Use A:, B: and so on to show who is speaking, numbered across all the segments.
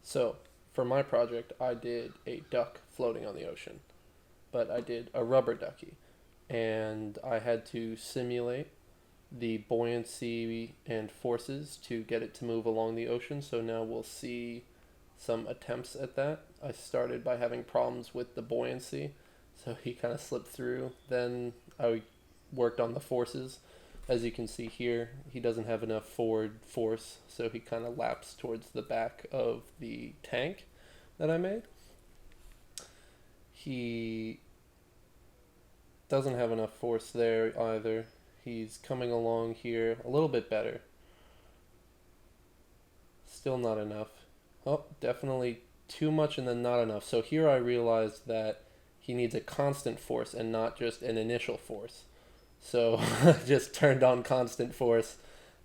A: So, for my project, I did a duck floating on the ocean, but I did a rubber ducky, and I had to simulate the buoyancy and forces to get it to move along the ocean. So now we'll see some attempts at that. I started by having problems with the buoyancy, so he kind of slipped through. Then I worked on the forces. As you can see here, he doesn't have enough forward force, so he kind of laps towards the back of the tank that I made. He doesn't have enough force there either. He's coming along here a little bit better. Still not enough. Oh, definitely too much and then not enough. So here I realized that he needs a constant force and not just an initial force. So I just turned on constant force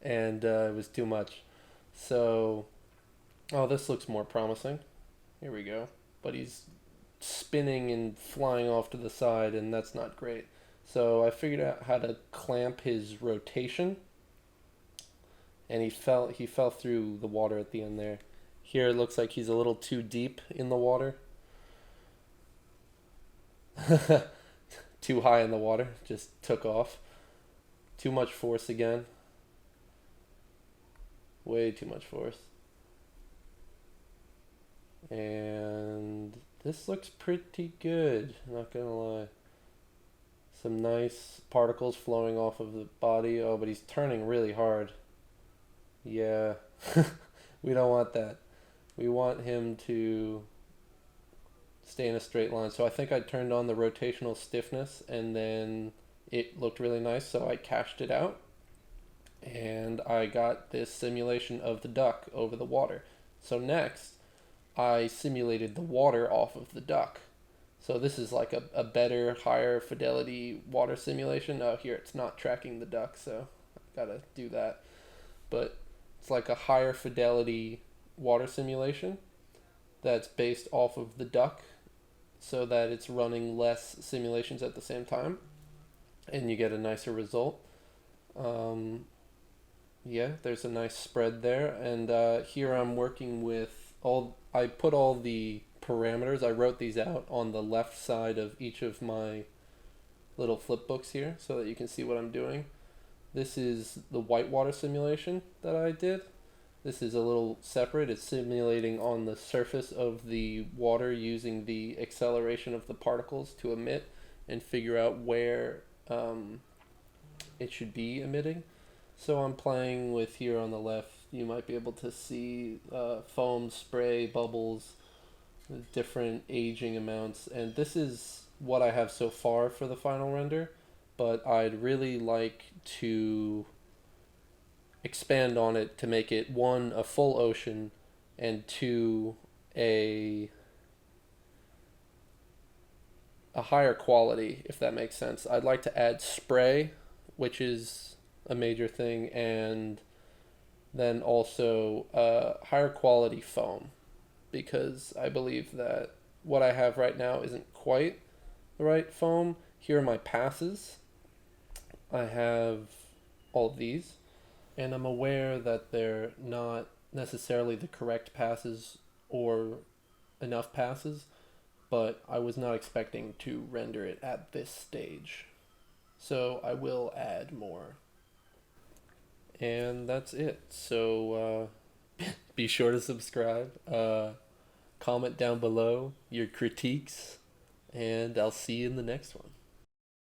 A: and it was too much. So, oh, this looks more promising. Here we go. But he's spinning and flying off to the side, and that's not great. So I figured out how to clamp his rotation, and he fell through the water at the end there. Here it looks like he's a little too deep in the water. Too high in the water, just took off. Too much force again. Way too much force. And this looks pretty good, not gonna lie. Some nice particles flowing off of the body. Oh, but he's turning really hard. Yeah, we don't want that. We want him to stay in a straight line. So I think I turned on the rotational stiffness and then it looked really nice, so I cashed it out and I got this simulation of the duck over the water. So next, I simulated the water off of the duck. So this is like a better, higher fidelity water simulation. Oh, here it's not tracking the duck, so I gotta do that. But it's like a higher fidelity water simulation that's based off of the duck so that it's running less simulations at the same time and you get a nicer result. Um, yeah, there's a nice spread there. And here I'm working with I put all the parameters, I wrote these out on the left side of each of my little flip books here so that you can see what I'm doing. This is the whitewater simulation that I did. This is a little separate. It's simulating on the surface of the water using the acceleration of the particles to emit and figure out where it should be emitting. So I'm playing with here on the left. You might be able to see foam, spray, bubbles, different aging amounts. And this is what I have so far for the final render. But I'd really like to expand on it to make it one, a full ocean, and two, a higher quality, if that makes sense. I'd like to add spray, which is a major thing, and then also higher quality foam, because I believe that what I have right now isn't quite the right foam. Here are my passes. I have all of these, and I'm aware that they're not necessarily the correct passes or enough passes, but I was not expecting to render it at this stage. So I will add more. And that's it. So be sure to subscribe, comment down below your critiques, and I'll see you in the next one.